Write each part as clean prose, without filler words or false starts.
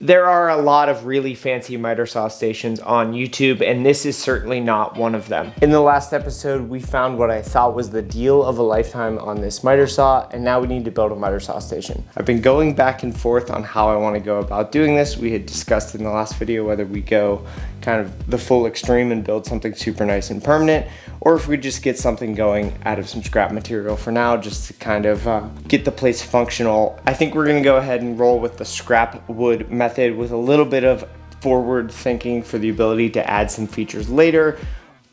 There are a lot of really fancy miter saw stations on YouTube, and this is certainly not one of them. In the last episode, we found what I thought was the deal of a lifetime on this miter saw, and now we need to build a miter saw station. I've been going back and forth on how I want to go about doing this. We had discussed in the last video whether we go kind of the full extreme and build something super nice and permanent, or if we just get something going out of some scrap material for now, just to kind of get the place functional. I think we're gonna go ahead and roll with the scrap wood method with a little bit of forward thinking for the ability to add some features later,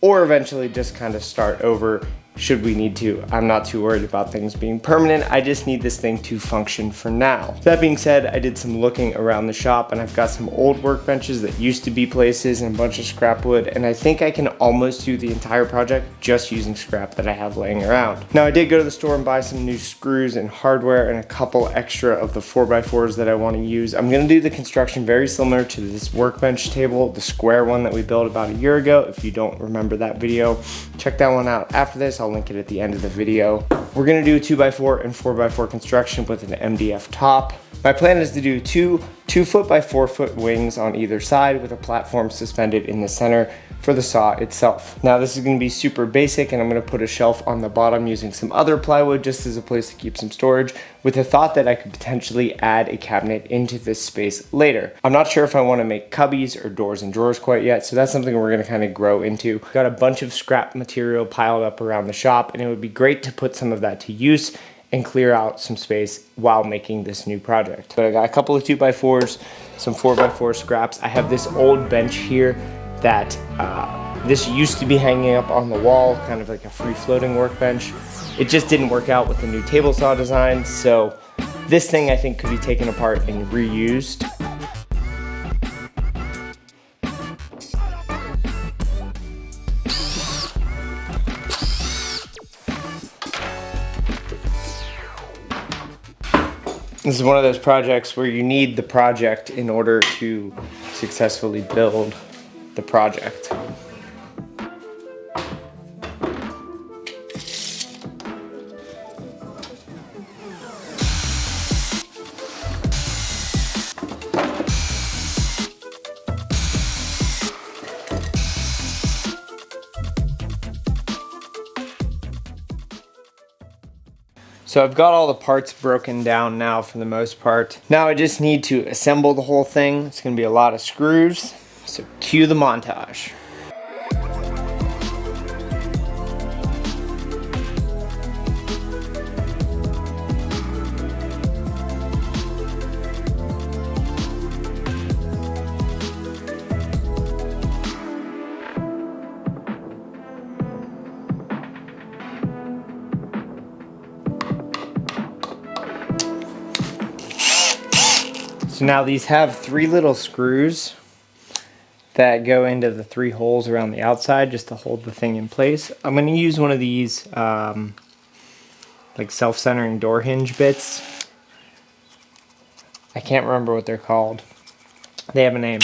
or eventually just kind of start over should we need to. I'm not too worried about things being permanent. I just need this thing to function for now. That being said, I did some looking around the shop and I've got some old workbenches that used to be places and a bunch of scrap wood, and I think I can almost do the entire project just using scrap that I have laying around. Now, I did go to the store and buy some new screws and hardware and a couple extra of the 4x4s that I want to use. I'm gonna do the construction very similar to this workbench table, the square one that we built about a year ago. If you don't remember that video, check that one out after this. I'll link it at the end of the video. We're gonna do 2x4 and 4x4 construction with an MDF top. My plan is to do two 2-foot by 4-foot wings on either side with a platform suspended in the center for the saw itself. Now this is gonna be super basic, and I'm gonna put a shelf on the bottom using some other plywood just as a place to keep some storage, with the thought that I could potentially add a cabinet into this space later. I'm not sure if I wanna make cubbies or doors and drawers quite yet, so that's something we're gonna kind of grow into. Got a bunch of scrap material piled up around the shop, and it would be great to put some of that to use and clear out some space while making this new project. But I got a couple of 2x4s, some 4x4 scraps. I have this old bench here that this used to be hanging up on the wall, kind of like a free floating workbench. It just didn't work out with the new table saw design, so this thing I think could be taken apart and reused. This is one of those projects where you need the project in order to successfully build the project. So I've got all the parts broken down now for the most part. Now I just need to assemble the whole thing. It's gonna be a lot of screws, so cue the montage. So now these have 3 little screws that go into the 3 holes around the outside just to hold the thing in place. I'm going to use one of these like self-centering door hinge bits. I can't remember what they're called. They have a name,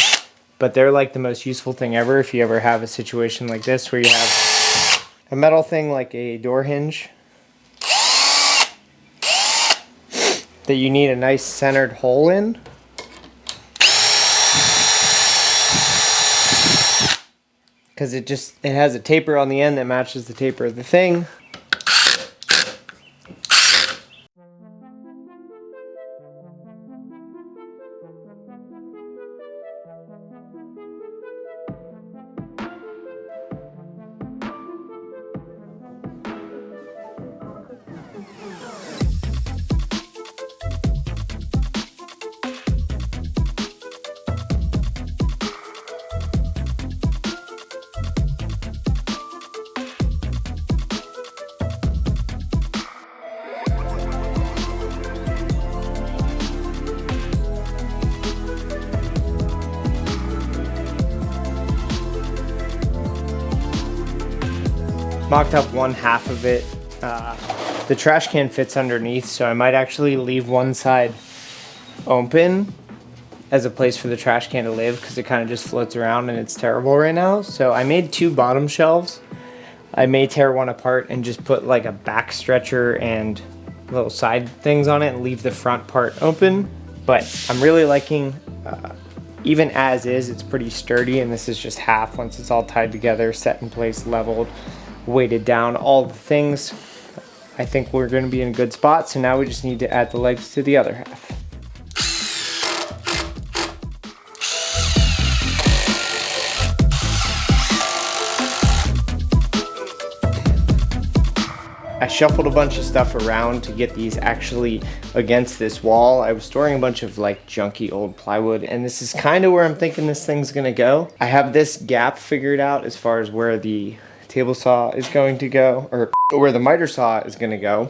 but they're like the most useful thing ever if you ever have a situation like this where you have a metal thing like a door hinge that you need a nice centered hole in. Because it has a taper on the end that matches the taper of the thing. Mocked up 1/2 of it. The trash can fits underneath, so I might actually leave one side open as a place for the trash can to live, because it kind of just floats around and it's terrible right now. So I made 2 bottom shelves. I may tear one apart and just put like a back stretcher and little side things on it and leave the front part open. But I'm really liking even as is, it's pretty sturdy, and this is just half. Once it's all tied together, set in place, leveled, weighted down, all the things, I think we're going to be in a good spot. So now we just need to add the legs to the other half. I shuffled a bunch of stuff around to get these actually against this wall. I was storing a bunch of like junky old plywood, and this is kind of where I'm thinking this thing's gonna go. I have this gap figured out as far as where the table saw is going to go, or where the miter saw is gonna go.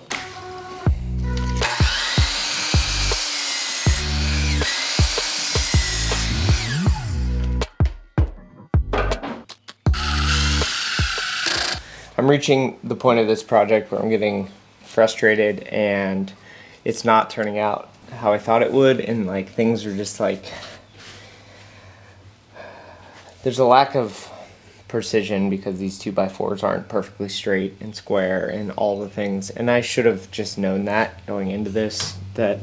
I'm reaching the point of this project where I'm getting frustrated and it's not turning out how I thought it would, and like things are just like, there's a lack of precision because these 2x4s aren't perfectly straight and square and all the things, and I should have just known that going into this, that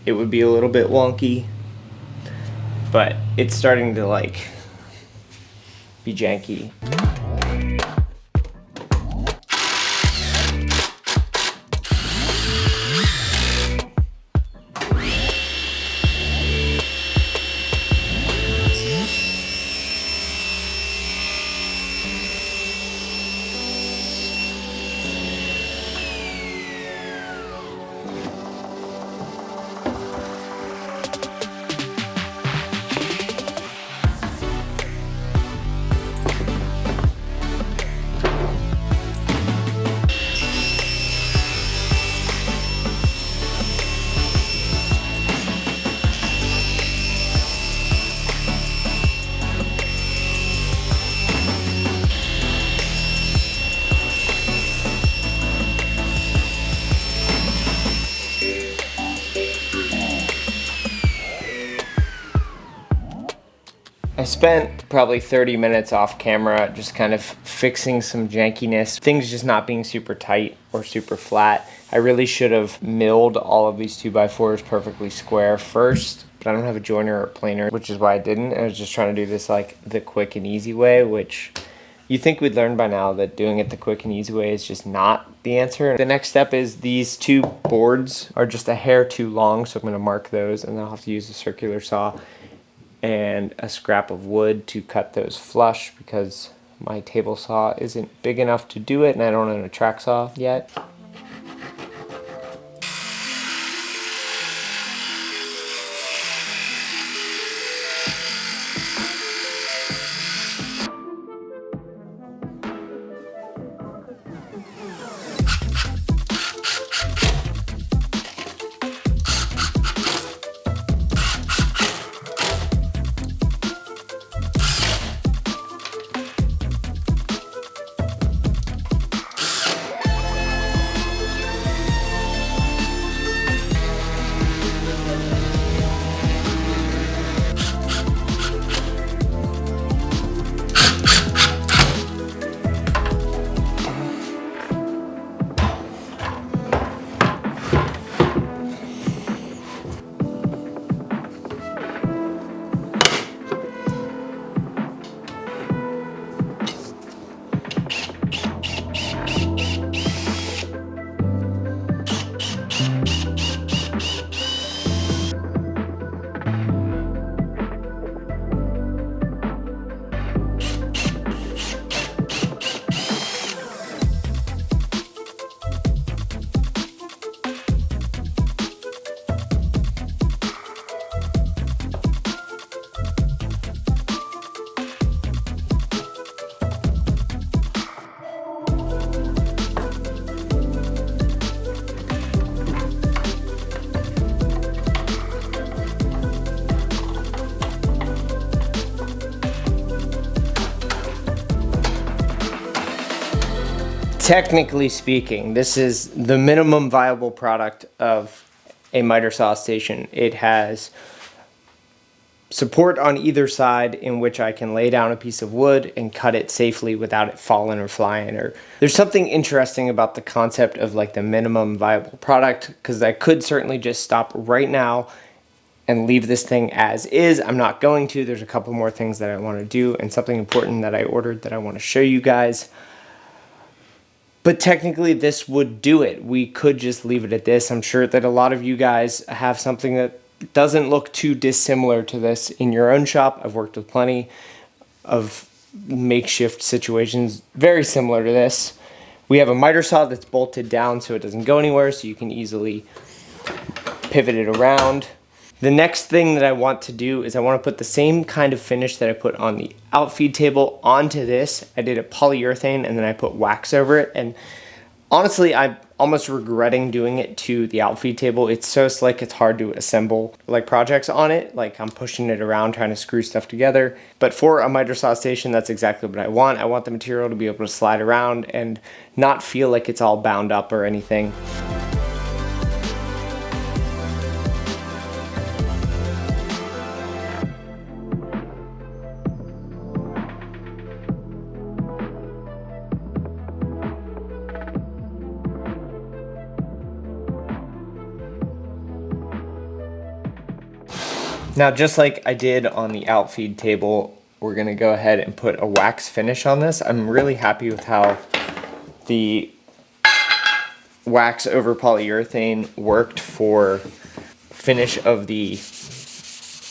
it would be a little bit wonky, but it's starting to like be janky. I spent probably 30 minutes off camera just kind of fixing some jankiness, things just not being super tight or super flat. I really should have milled all of these 2x4s perfectly square first, but I don't have a joiner or a planer, which is why I didn't. I was just trying to do this like the quick and easy way, which you think we'd learn by now that doing it the quick and easy way is just not the answer. The next step is these two boards are just a hair too long, so I'm going to mark those, and then I'll have to use a circular saw and a scrap of wood to cut those flush because my table saw isn't big enough to do it and I don't own a track saw yet. Technically speaking, this is the minimum viable product of a miter saw station. It has support on either side in which I can lay down a piece of wood and cut it safely without it falling or flying. Or there's something interesting about the concept of like the minimum viable product, because I could certainly just stop right now and leave this thing as is. I'm not going to. There's a couple more things that I want to do and something important that I ordered that I want to show you guys. But technically this would do it. We could just leave it at this. I'm sure that a lot of you guys have something that doesn't look too dissimilar to this in your own shop. I've worked with plenty of makeshift situations very similar to this. We have a miter saw that's bolted down so it doesn't go anywhere, so you can easily pivot it around. The next thing that I want to do is I want to put the same kind of finish that I put on the outfeed table onto this. I did a polyurethane and then I put wax over it, and honestly I'm almost regretting doing it to the outfeed table. It's so slick, it's hard to assemble like projects on it. Like I'm pushing it around trying to screw stuff together. But for a miter saw station, that's exactly what I want. I want the material to be able to slide around and not feel like it's all bound up or anything. Now, just like I did on the outfeed table, we're gonna go ahead and put a wax finish on this. I'm really happy with how the wax over polyurethane worked for finish of the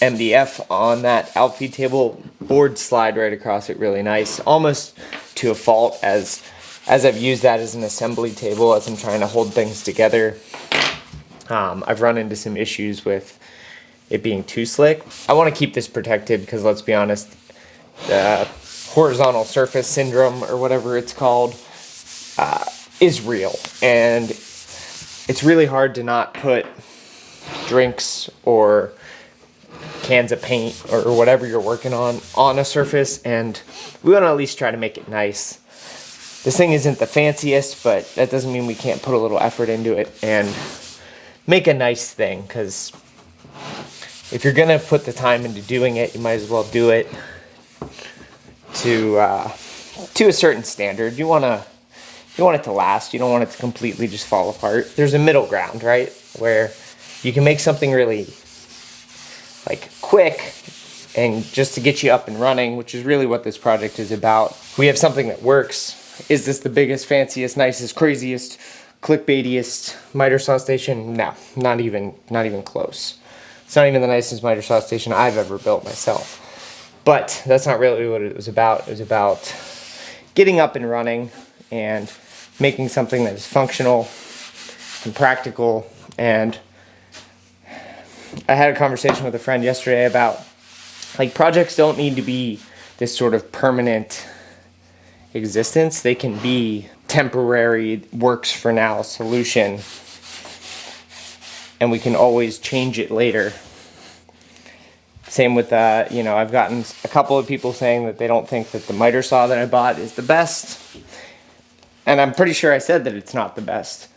MDF on that outfeed table. Boards slide right across it really nice, almost to a fault as I've used that as an assembly table as I'm trying to hold things together. I've run into some issues with it being too slick. I want to keep this protected because, let's be honest, the horizontal surface syndrome or whatever it's called is real, and it's really hard to not put drinks or cans of paint or whatever you're working on a surface, and we want to at least try to make it nice. This thing isn't the fanciest, but that doesn't mean we can't put a little effort into it and make a nice thing, because if you're gonna put the time into doing it, you might as well do it to a certain standard. You want it to last. You don't want it to completely just fall apart. There's a middle ground, right, where you can make something really like quick and just to get you up and running, which is really what this project is about. We have something that works. Is this the biggest, fanciest, nicest, craziest, clickbaitiest miter saw station? No, not even close. It's not even the nicest miter saw station I've ever built myself. But that's not really what it was about. It was about getting up and running and making something that is functional and practical. And I had a conversation with a friend yesterday about, like, projects don't need to be this sort of permanent existence. They can be temporary, works for now solution, and we can always change it later. Same with I've gotten a couple of people saying that they don't think that the miter saw that I bought is the best, and I'm pretty sure I said that it's not the best,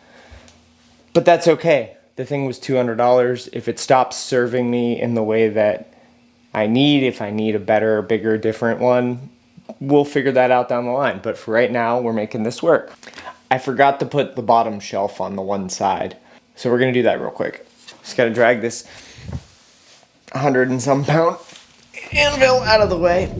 but that's okay. The thing was $200. If it stops serving me in the way that I need, if I need a better, bigger, different one, we'll figure that out down the line. But for right now, we're making this work. I forgot to put the bottom shelf on the one side, so we're gonna do that real quick. Just gotta drag this 100 and some pound anvil out of the way.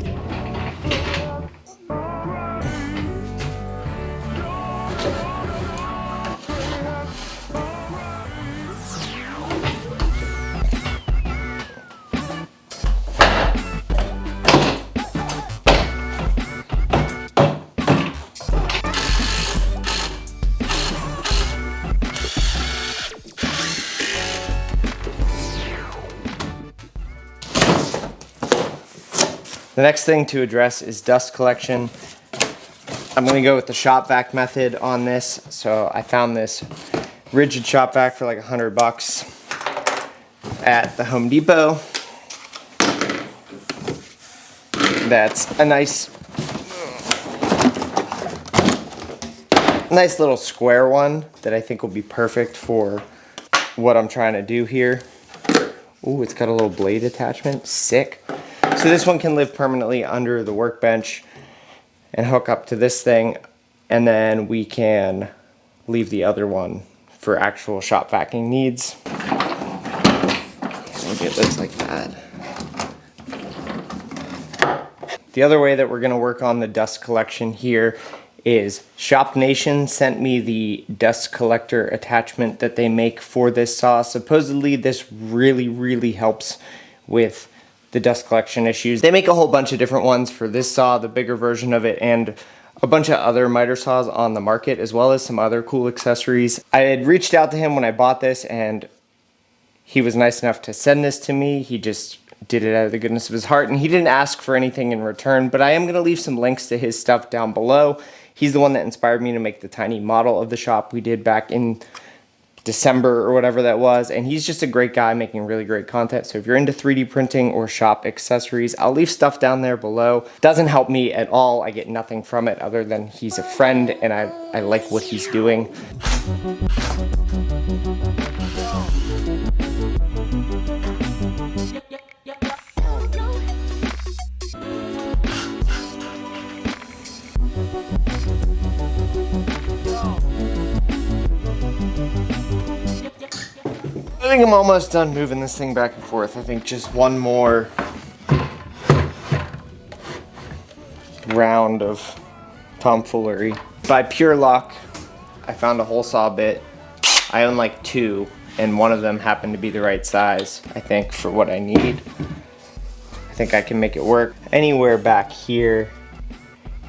The next thing to address is dust collection. I'm gonna go with the shop vac method on this. So I found this rigid shop vac for like $100 at the Home Depot. That's a nice little square one that I think will be perfect for what I'm trying to do here. Ooh, it's got a little blade attachment, sick. So this one can live permanently under the workbench and hook up to this thing, and then we can leave the other one for actual shop vacuuming needs. It looks like that. The other way that we're gonna work on the dust collection here is Shop Nation sent me the dust collector attachment that they make for this saw. Supposedly this really helps with the dust collection issues. They make a whole bunch of different ones for this saw, the bigger version of it, and a bunch of other miter saws on the market, as well as some other cool accessories. I had reached out to him when I bought this, and he was nice enough to send this to me. He just did it out of the goodness of his heart, and he didn't ask for anything in return, but I am gonna leave some links to his stuff down below. He's the one that inspired me to make the tiny model of the shop we did back in December or whatever that was, and he's just a great guy making really great content. So if you're into 3D printing or shop accessories, I'll leave stuff down there below. Doesn't help me at all. I get nothing from it other than he's a friend and I like what he's doing. I think I'm almost done moving this thing back and forth. I think just one more round of tomfoolery. By pure luck, I found a hole saw bit. I own like 2, and one of them happened to be the right size, I think, for what I need. I think I can make it work. Anywhere back here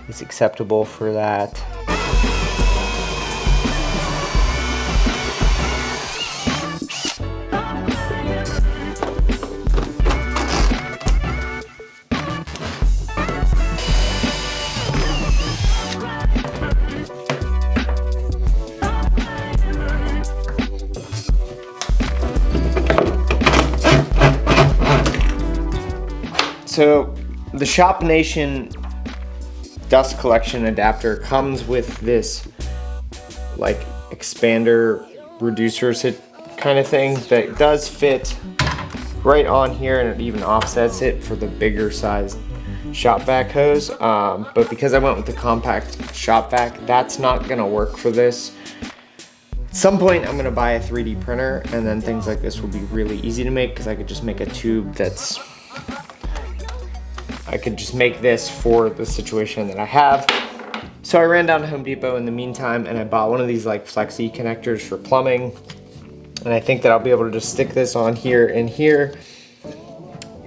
is acceptable for that. So the Shop Nation dust collection adapter comes with this like expander reducer kind of thing that does fit right on here, and it even offsets it for the bigger sized shop vac hose. But because I went with the compact shop vac, that's not gonna work for this. At some point I'm gonna buy a 3D printer, and then things like this will be really easy to make because I could just make a tube that's I could just make this for the situation that I have. So I ran down to Home Depot in the meantime and I bought one of these like flexi connectors for plumbing. And I think that I'll be able to just stick this on here and here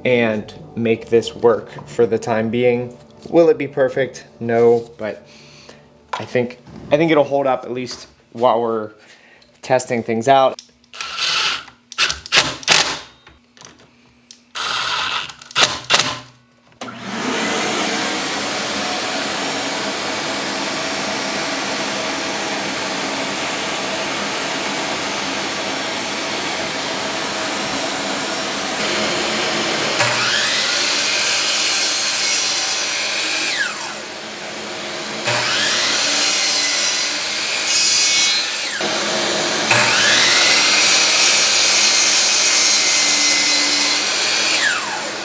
and make this work for the time being. Will it be perfect? No, but I think it'll hold up at least while we're testing things out.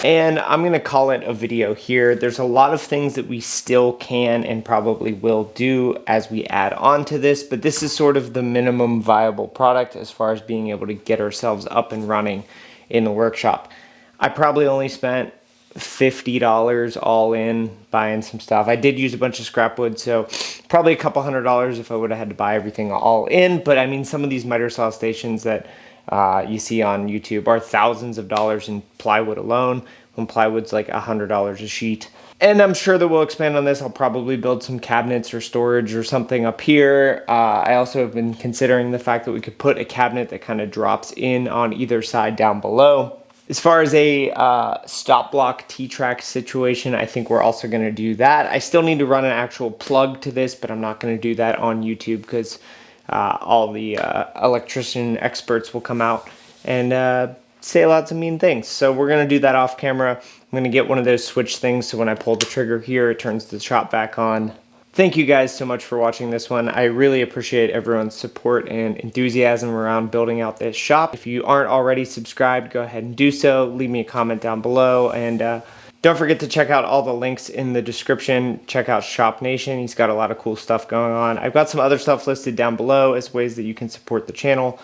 And I'm gonna call it a video here. There's a lot of things that we still can and probably will do as we add on to this, but this is sort of the minimum viable product as far as being able to get ourselves up and running in the workshop. I probably only spent $50 all in buying some stuff. I did use a bunch of scrap wood, so probably a couple $100 if I would have had to buy everything all in. But I mean, some of these miter saw stations that you see on YouTube are thousands of dollars in plywood alone, when plywood's like $100 a sheet. And I'm sure that we'll expand on this. I'll probably build some cabinets or storage or something up here. I also have been considering the fact that we could put a cabinet that kind of drops in on either side down below. As far as a stop block T-track situation, I think we're also going to do that. I still need to run an actual plug to this, but I'm not going to do that on YouTube because all the electrician experts will come out and say lots of mean things. So we're going to do that off camera. I'm going to get one of those switch things so when I pull the trigger here, it turns the shop back on. Thank you guys so much for watching this one. I really appreciate everyone's support and enthusiasm around building out this shop. If you aren't already subscribed, go ahead and do so. Leave me a comment down below, and don't forget to check out all the links in the description. Check out Shop Nation. He's got a lot of cool stuff going on. I've got some other stuff listed down below as ways that you can support the channel.